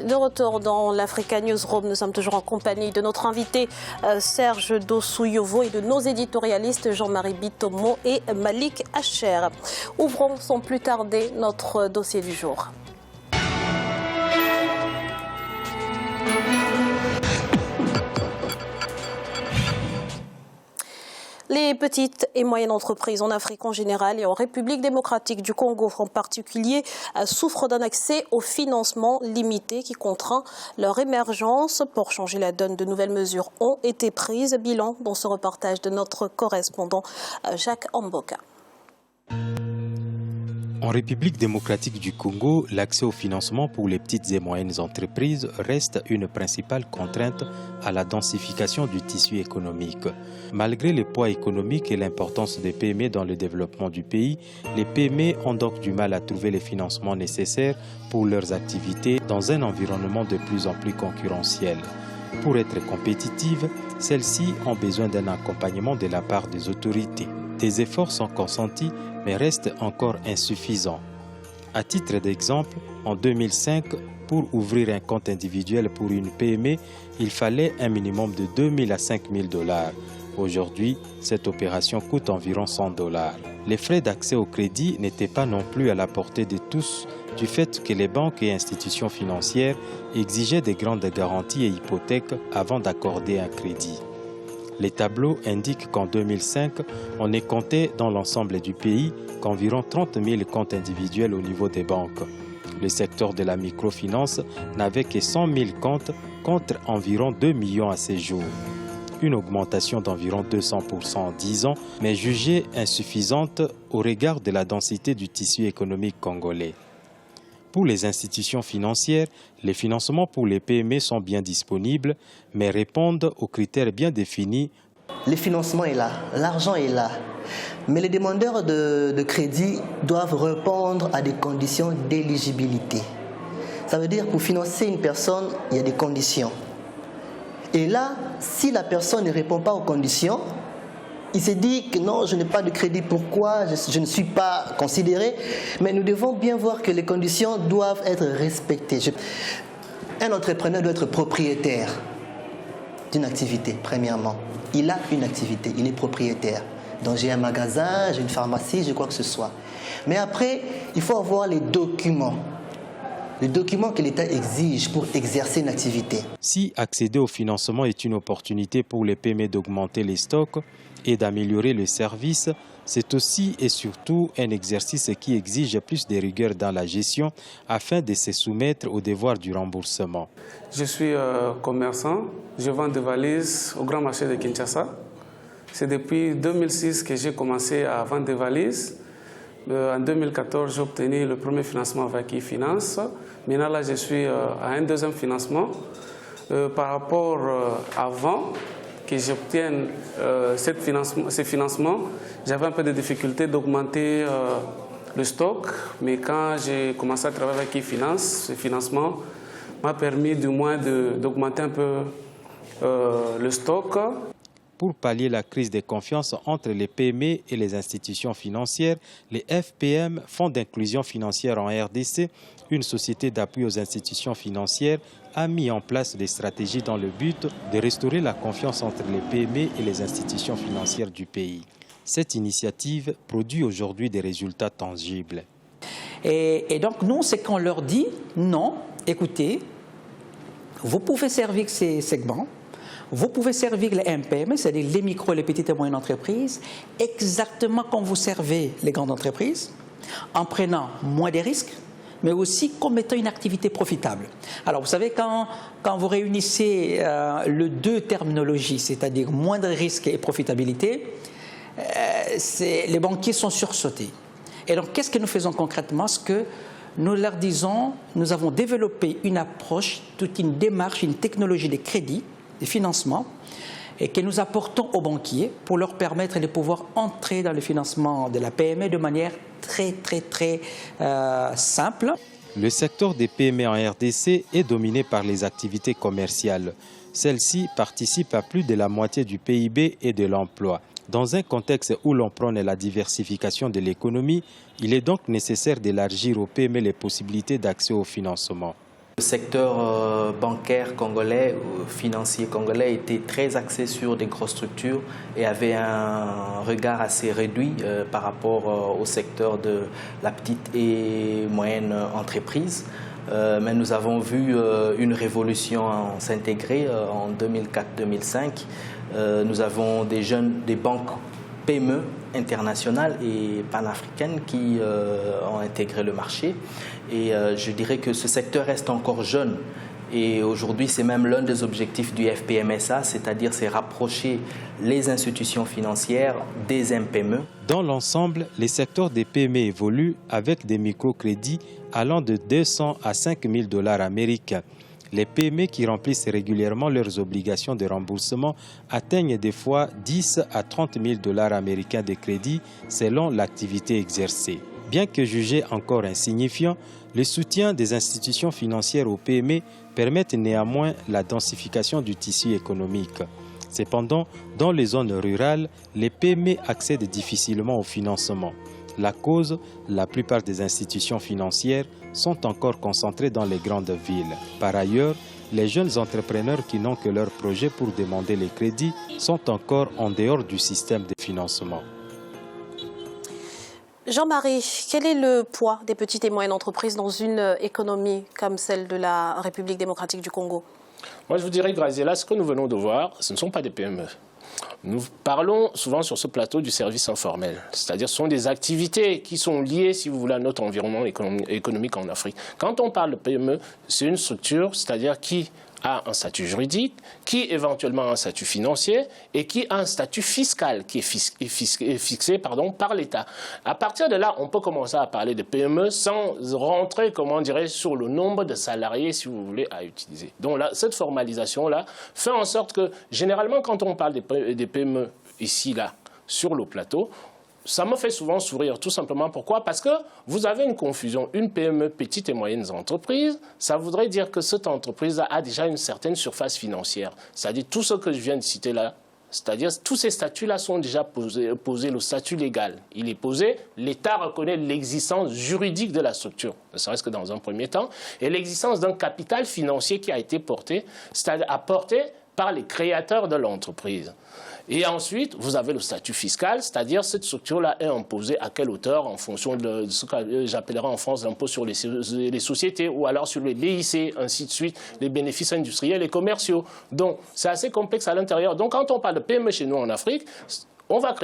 De retour dans l'Africa Newsroom, nous sommes toujours en compagnie de notre invité Serge Dosou-Yovo et de nos éditorialistes Jean-Marie Bitomo et Malik Hacher. Ouvrons sans plus tarder notre dossier du jour. Les petites et moyennes entreprises en Afrique en général et en République démocratique du Congo en particulier souffrent d'un accès au financement limité qui contraint leur émergence. Pour changer la donne, de nouvelles mesures ont été prises. Bilan dans ce reportage de notre correspondant Jacques Amboka. En République démocratique du Congo, l'accès au financement pour les petites et moyennes entreprises reste une principale contrainte à la densification du tissu économique. Malgré le poids économique et l'importance des PME dans le développement du pays, les PME ont donc du mal à trouver les financements nécessaires pour leurs activités dans un environnement de plus en plus concurrentiel. Pour être compétitives, celles-ci ont besoin d'un accompagnement de la part des autorités. Des efforts sont consentis, mais restent encore insuffisants. À titre d'exemple, en 2005, pour ouvrir un compte individuel pour une PME, il fallait un minimum de 2 000 à 5 000 $. Aujourd'hui, cette opération coûte environ 100 $. Les frais d'accès au crédit n'étaient pas non plus à la portée de tous, du fait que les banques et institutions financières exigeaient des grandes garanties et hypothèques avant d'accorder un crédit. Les tableaux indiquent qu'en 2005, on ne comptait dans l'ensemble du pays qu'environ 30 000 comptes individuels au niveau des banques. Le secteur de la microfinance n'avait que 100 000 comptes contre environ 2 millions à ce jour. Une augmentation d'environ 200% en 10 ans, mais jugée insuffisante au regard de la densité du tissu économique congolais. Pour les institutions financières, les financements pour les PME sont bien disponibles, mais répondent aux critères bien définis. Le financement est là, l'argent est là, mais les demandeurs de crédit doivent répondre à des conditions d'éligibilité. Ça veut dire que pour financer une personne, il y a des conditions. Et là, si la personne ne répond pas aux conditions, il se dit que non, je n'ai pas de crédit, pourquoi je ne suis pas considéré. Mais nous devons bien voir que les conditions doivent être respectées. Un entrepreneur doit être propriétaire d'une activité, premièrement. Il a une activité, il est propriétaire. Donc j'ai un magasin, j'ai une pharmacie, j'ai quoi que ce soit. Mais après, il faut avoir les documents que l'État exige pour exercer une activité. Si accéder au financement est une opportunité pour les PME d'augmenter les stocks et d'améliorer le service, c'est aussi et surtout un exercice qui exige plus de rigueur dans la gestion afin de se soumettre au devoir du remboursement. Je suis commerçant, je vends des valises au grand marché de Kinshasa. C'est depuis 2006 que j'ai commencé à vendre des valises. En 2014, j'ai obtenu le premier financement avec e-finance. Maintenant, là, je suis à un deuxième financement. Par rapport avant que j'obtienne ces financements, j'avais un peu de difficulté d'augmenter le stock. Mais quand j'ai commencé à travailler avec e-finance, ce financement m'a permis du moins d'augmenter un peu le stock. Pour pallier la crise de confiance entre les PME et les institutions financières, les FPM, Fonds d'inclusion financière en RDC, une société d'appui aux institutions financières, a mis en place des stratégies dans le but de restaurer la confiance entre les PME et les institutions financières du pays. Cette initiative produit aujourd'hui des résultats tangibles. Et donc nous, c'est qu'on leur dit non, écoutez, vous pouvez servir ces segments. Vous pouvez servir les MPM, c'est-à-dire les micro et les petites et moyennes entreprises, exactement comme vous servez les grandes entreprises, en prenant moins de risques, mais aussi comme étant une activité profitable. Alors, vous savez, quand vous réunissez les deux terminologies, c'est-à-dire moindre risque et profitabilité, les banquiers sont sursautés. Et donc, qu'est-ce que nous faisons concrètement? Ce que nous leur disons, nous avons développé une approche, toute une démarche, une technologie de crédit, des financements, et que nous apportons aux banquiers pour leur permettre de pouvoir entrer dans le financement de la PME de manière très simple. Le secteur des PME en RDC est dominé par les activités commerciales. Celles-ci participent à plus de la moitié du PIB et de l'emploi. Dans un contexte où l'on prône la diversification de l'économie, il est donc nécessaire d'élargir aux PME les possibilités d'accès au financement. Le secteur bancaire congolais, financier congolais, était très axé sur des grosses structures et avait un regard assez réduit par rapport au secteur de la petite et moyenne entreprise. Mais nous avons vu une révolution s'intégrer en 2004-2005. Nous avons des banques PME internationales et panafricaines qui ont intégré le marché. Et je dirais que ce secteur reste encore jeune. Et aujourd'hui, c'est même l'un des objectifs du FPMSA, c'est-à-dire c'est rapprocher les institutions financières des MPME. Dans l'ensemble, les secteurs des PME évoluent avec des microcrédits allant de 200 à 5 000 $ américains. Les PME qui remplissent régulièrement leurs obligations de remboursement atteignent des fois 10 à 30 000 $ américains de crédit selon l'activité exercée. Bien que jugé encore insignifiant, le soutien des institutions financières aux PME permet néanmoins la densification du tissu économique. Cependant, dans les zones rurales, les PME accèdent difficilement au financement. La cause, la plupart des institutions financières sont encore concentrées dans les grandes villes. Par ailleurs, les jeunes entrepreneurs qui n'ont que leur projet pour demander les crédits sont encore en dehors du système de financement. Jean-Marie, quel est le poids des petites et moyennes entreprises dans une économie comme celle de la République démocratique du Congo? Moi, je vous dirais, Graziella, ce que nous venons de voir, ce ne sont pas des PME. Nous parlons souvent sur ce plateau du service informel, c'est-à-dire ce sont des activités qui sont liées, si vous voulez, à notre environnement économique en Afrique. Quand on parle de PME, c'est une structure, c'est-à-dire qui a un statut juridique, qui éventuellement a un statut financier et qui a un statut fiscal qui est fixé par l'État. À partir de là, on peut commencer à parler de PME sans rentrer, comment dirais-je, sur le nombre de salariés, si vous voulez, à utiliser. Donc là, cette formalisation-là fait en sorte que, généralement, quand on parle des PME ici, là, sur le plateau, ça me fait souvent sourire, tout simplement. Pourquoi? Parce que vous avez une confusion. Une PME, petites et moyennes entreprises, ça voudrait dire que cette entreprise a déjà une certaine surface financière. C'est-à-dire tout ce que je viens de citer là, c'est-à-dire tous ces statuts-là sont déjà posés, le statut légal. Il est posé, l'État reconnaît l'existence juridique de la structure, ne serait-ce que dans un premier temps, et l'existence d'un capital financier qui a été porté, c'est-à-dire apporté par les créateurs de l'entreprise. Et ensuite, vous avez le statut fiscal, c'est-à-dire cette structure-là est imposée à quelle hauteur en fonction de ce que j'appellerai en France l'impôt sur les sociétés ou alors sur les BIC, ainsi de suite, les bénéfices industriels et commerciaux. Donc, c'est assez complexe à l'intérieur. Donc, quand on parle de PME chez nous en Afrique, on va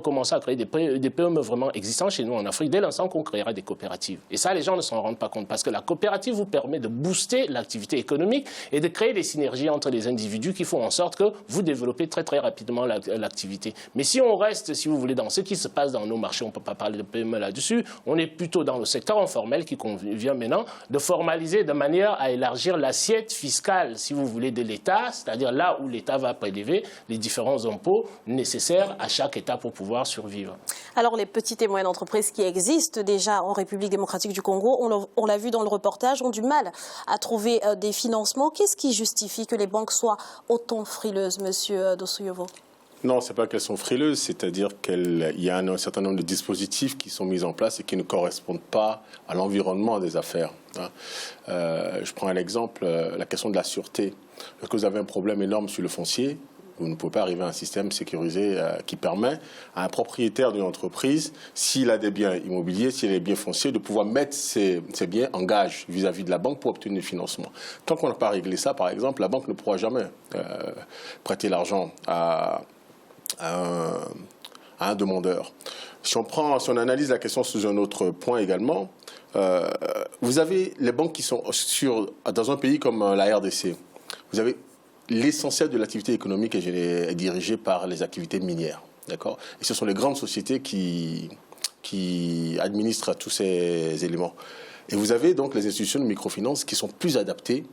commencer à créer des PME vraiment existants chez nous en Afrique dès l'instant qu'on créera des coopératives. Et ça, les gens ne s'en rendent pas compte parce que la coopérative vous permet de booster l'activité économique et de créer des synergies entre les individus qui font en sorte que vous développez très très rapidement l'activité. Mais si on reste, si vous voulez, dans ce qui se passe dans nos marchés, on ne peut pas parler de PME là-dessus, on est plutôt dans le secteur informel qui convient maintenant de formaliser de manière à élargir l'assiette fiscale, si vous voulez, de l'État, c'est-à-dire là où l'État va prélever les différents impôts nécessaires à chaque État pour pouvoir survivre. Alors les petites et moyennes entreprises qui existent déjà en République démocratique du Congo, on l'a vu dans le reportage, ont du mal à trouver des financements. Qu'est-ce qui justifie que les banques soient autant frileuses, Monsieur Dossouyevo? Non, ce n'est pas qu'elles sont frileuses, c'est-à-dire qu'il y a un certain nombre de dispositifs qui sont mis en place et qui ne correspondent pas à l'environnement des affaires. Je prends un exemple, la question de la sûreté. Lorsque vous avez un problème énorme sur le foncier, vous ne pouvez pas arriver à un système sécurisé qui permet à un propriétaire d'une entreprise, s'il a des biens immobiliers, s'il a des biens fonciers, de pouvoir mettre ses biens en gage vis-à-vis de la banque pour obtenir du financement. Tant qu'on n'a pas réglé ça, par exemple, la banque ne pourra jamais prêter l'argent à un demandeur. Si on analyse la question sous un autre point également, vous avez les banques qui sont dans un pays comme la RDC. Vous avez l'essentiel de l'activité économique est dirigé par les activités minières. D'accord ? Et ce sont les grandes sociétés qui administrent tous ces éléments. Et vous avez donc les institutions de microfinance qui sont plus adaptées,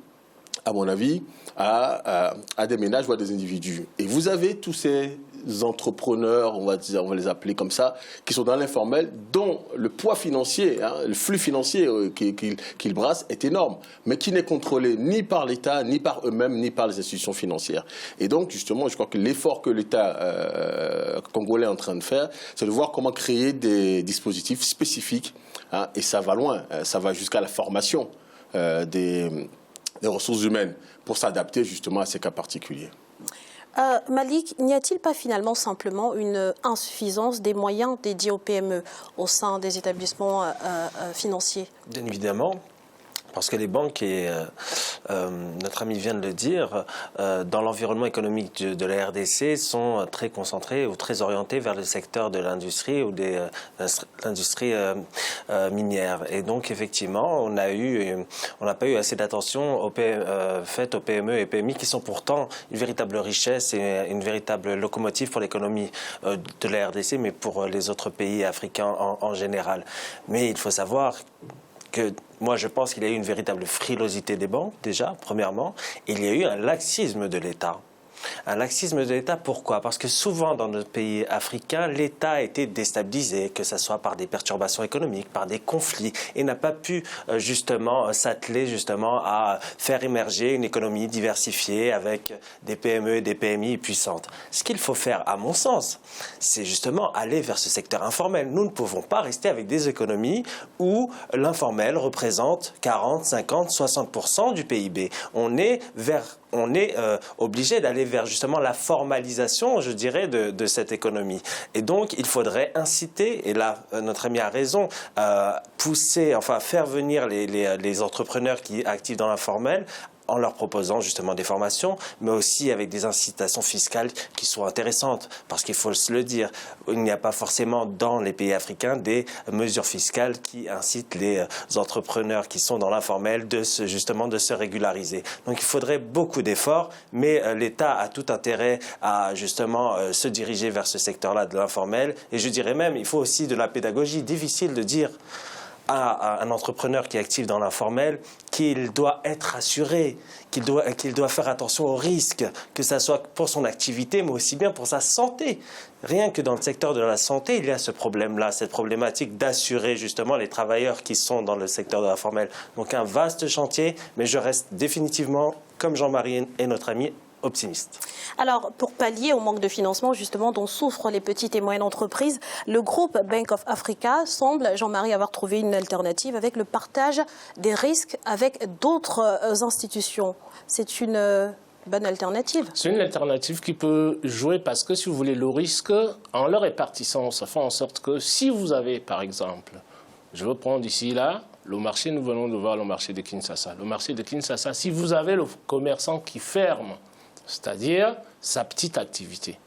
à mon avis, à des ménages ou à des individus. Et vous avez tous ces entrepreneurs, on va les appeler comme ça, qui sont dans l'informel, dont le poids financier, le flux financier qu'ils brassent est énorme, mais qui n'est contrôlé ni par l'État, ni par eux-mêmes, ni par les institutions financières. Et donc, justement, je crois que l'effort que l'État congolais est en train de faire, c'est de voir comment créer des dispositifs spécifiques, et ça va loin, ça va jusqu'à la formation des des ressources humaines pour s'adapter justement à ces cas particuliers. Malik, n'y a-t-il pas finalement simplement une insuffisance des moyens dédiés aux PME au sein des établissements financiers? Bien évidemment. Parce que les banques, et notre ami vient de le dire, dans l'environnement économique de la RDC, sont très concentrées ou très orientées vers le secteur de l'industrie ou de l'industrie minière. Et donc, effectivement, on n'a pas eu assez d'attention faite aux PME et PMI qui sont pourtant une véritable richesse et une véritable locomotive pour l'économie de la RDC, mais pour les autres pays africains en général. Mais il faut savoir que moi, je pense qu'il y a eu une véritable frilosité des banques, déjà, premièrement, et il y a eu un laxisme de l'État. Un laxisme de l'État, pourquoi? Parce que souvent, dans notre pays africain, l'État a été déstabilisé, que ce soit par des perturbations économiques, par des conflits, et n'a pas pu justement s'atteler justement à faire émerger une économie diversifiée avec des PME et des PMI puissantes. Ce qu'il faut faire, à mon sens, c'est justement aller vers ce secteur informel. Nous ne pouvons pas rester avec des économies où l'informel représente 40, 50, 60% du PIB. On est obligé d'aller vers justement la formalisation, je dirais, de cette économie. Et donc, il faudrait inciter, et là, notre ami a raison, pousser, enfin, faire venir les entrepreneurs qui actifs dans l'informel en leur proposant justement des formations, mais aussi avec des incitations fiscales qui sont intéressantes. Parce qu'il faut se le dire, il n'y a pas forcément dans les pays africains des mesures fiscales qui incitent les entrepreneurs qui sont dans l'informel de se régulariser. Donc il faudrait beaucoup d'efforts, mais l'État a tout intérêt à justement se diriger vers ce secteur-là de l'informel. Et je dirais même, il faut aussi de la pédagogie. Difficile de dire à un entrepreneur qui est actif dans l'informel qu'il doit être assuré, qu'il doit faire attention aux risques, que ce soit pour son activité, mais aussi bien pour sa santé. Rien que dans le secteur de la santé, il y a ce problème-là, cette problématique d'assurer justement les travailleurs qui sont dans le secteur de l'informel. Donc un vaste chantier, mais je reste définitivement, comme Jean-Marie et notre ami, optimiste. Alors, pour pallier au manque de financement, justement, dont souffrent les petites et moyennes entreprises, le groupe Bank of Africa semble, Jean-Marie, avoir trouvé une alternative avec le partage des risques avec d'autres institutions. C'est une bonne alternative. C'est une alternative qui peut jouer parce que, si vous voulez, le risque, en le répartissant, ça fait en sorte que si vous avez, par exemple, je veux prendre ici, là, le marché, nous venons de voir le marché de Kinshasa. Le marché de Kinshasa, si vous avez le commerçant qui ferme, c'est-à-dire sa petite activité,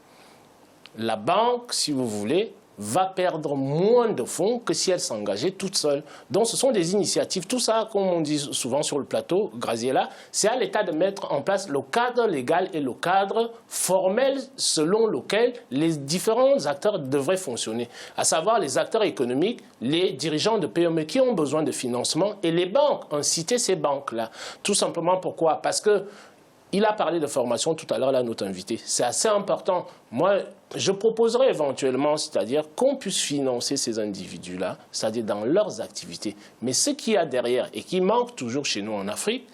la banque, si vous voulez, va perdre moins de fonds que si elle s'engageait toute seule. Donc ce sont des initiatives. Tout ça, comme on dit souvent sur le plateau, Graziella, c'est à l'État de mettre en place le cadre légal et le cadre formel selon lequel les différents acteurs devraient fonctionner. À savoir les acteurs économiques, les dirigeants de PME qui ont besoin de financement et les banques, inciter ces banques-là. Tout simplement pourquoi? Parce que il a parlé de formation tout à l'heure, là, notre invité. C'est assez important. Moi, je proposerais éventuellement, c'est-à-dire qu'on puisse financer ces individus-là, c'est-à-dire dans leurs activités. Mais ce qu'il y a derrière et qui manque toujours chez nous en Afrique,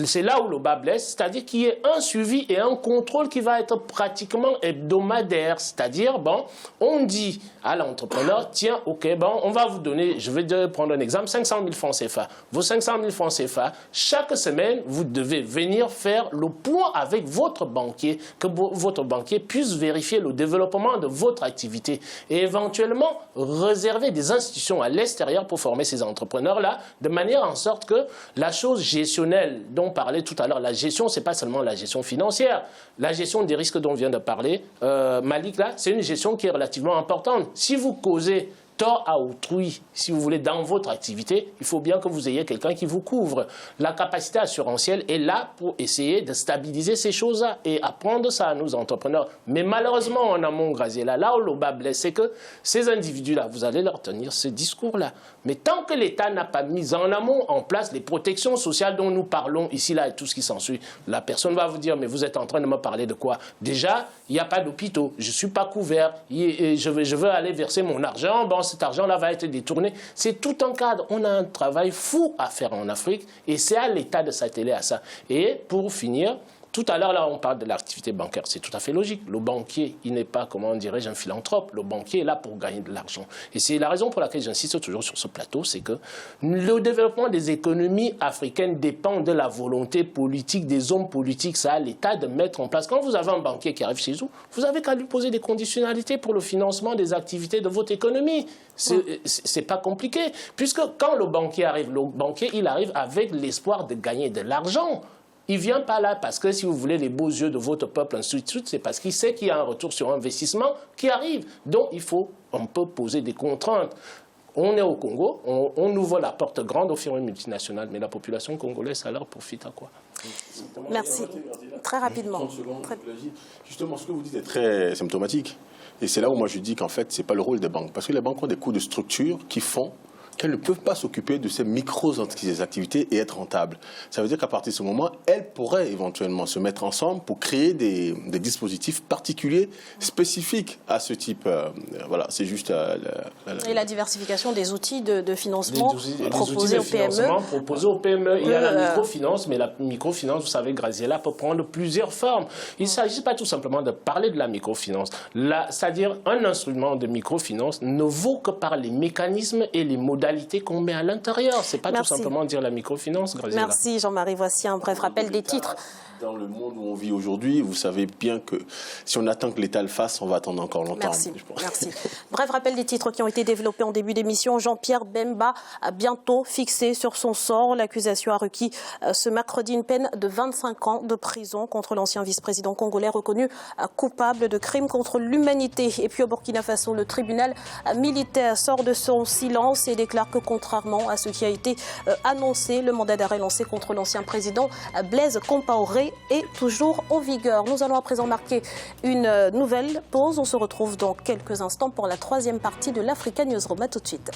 c'est là où le bas blesse, c'est-à-dire qu'il y ait un suivi et un contrôle qui va être pratiquement hebdomadaire. C'est-à-dire, bon, on dit à l'entrepreneur, tiens, ok, bon, on va vous donner, je vais prendre un exemple, 500 000 francs CFA. Vos 500 000 francs CFA, chaque semaine, vous devez venir faire le point avec votre banquier, que votre banquier puisse vérifier le développement de votre activité et éventuellement réserver des institutions à l'extérieur pour former ces entrepreneurs-là, de manière en sorte que la chose gestionnelle dont parlait tout à l'heure, la gestion, ce n'est pas seulement la gestion financière. La gestion des risques dont vient de parler Malik, là, c'est une gestion qui est relativement importante. Si vous causez tort à autrui, si vous voulez, dans votre activité, il faut bien que vous ayez quelqu'un qui vous couvre. La capacité assurantielle est là pour essayer de stabiliser ces choses-là et apprendre ça à nos entrepreneurs. Mais malheureusement, en amont, Graziella, là où le bas blesse, c'est que ces individus-là, vous allez leur tenir ce discours-là. Mais tant que l'État n'a pas mis en amont en place les protections sociales dont nous parlons ici, là, et tout ce qui s'ensuit, la personne va vous dire, mais vous êtes en train de me parler de quoi? Déjà, il n'y a pas d'hôpitaux, je ne suis pas couvert, et je veux aller verser mon argent, bon, cet argent-là va être détourné. C'est tout un cadre. On a un travail fou à faire en Afrique et c'est à l'État de s'atteler à ça. Et pour finir, Tout à l'heure, là, on parle de l'activité bancaire. C'est tout à fait logique. Le banquier, il n'est pas, comment dirais-je, un philanthrope. Le banquier est là pour gagner de l'argent. Et c'est la raison pour laquelle j'insiste toujours sur ce plateau, c'est que le développement des économies africaines dépend de la volonté politique des hommes politiques. Ça à l'État de mettre en place. Quand vous avez un banquier qui arrive chez vous, vous avez qu'à lui poser des conditionnalités pour le financement des activités de votre économie. C'est pas compliqué. Puisque quand le banquier, il arrive avec l'espoir de gagner de l'argent. Il ne vient pas là parce que, si vous voulez, les beaux yeux de votre peuple, ainsi de suite, c'est parce qu'il sait qu'il y a un retour sur investissement qui arrive. Donc, on peut poser des contraintes. On est au Congo, on ouvre la porte grande aux firmes multinationales, mais la population congolaise, ça leur profite à quoi? Merci. Très rapidement. Justement, ce que vous dites est très symptomatique. Et c'est là où moi je dis qu'en fait, ce n'est pas le rôle des banques. Parce que les banques ont des coûts de structure qui font qu'elles ne peuvent pas s'occuper de ces micro-activités et être rentables. Ça veut dire qu'à partir de ce moment, elles pourraient éventuellement se mettre ensemble pour créer des dispositifs particuliers, spécifiques à ce type. Voilà, c'est juste... Et la diversification des outils de financement proposés aux PME. Il y a la microfinance, mais la microfinance, vous savez, Graziella, peut prendre plusieurs formes. Il ne s'agit pas tout simplement de parler de la microfinance. C'est-à-dire, un instrument de microfinance ne vaut que par les mécanismes et les modalités qu'on met à l'intérieur. Ce n'est pas tout simplement dire la microfinance, Graziella. Merci Jean-Marie. Voici un bref rappel des titres. Dans le monde où on vit aujourd'hui, vous savez bien que si on attend que l'État le fasse, on va attendre encore longtemps. Merci. Merci. Bref rappel des titres qui ont été développés en début d'émission. Jean-Pierre Bemba a bientôt fixé sur son sort. L'accusation a requis ce mercredi une peine de 25 ans de prison contre l'ancien vice-président congolais reconnu coupable de crimes contre l'humanité. Et puis au Burkina Faso, le tribunal militaire sort de son silence et déclare que contrairement à ce qui a été annoncé, le mandat d'arrêt lancé contre l'ancien président Blaise Compaoré est toujours en vigueur. Nous allons à présent marquer une nouvelle pause. On se retrouve dans quelques instants pour la troisième partie de l'Africa Newsroom. À tout de suite.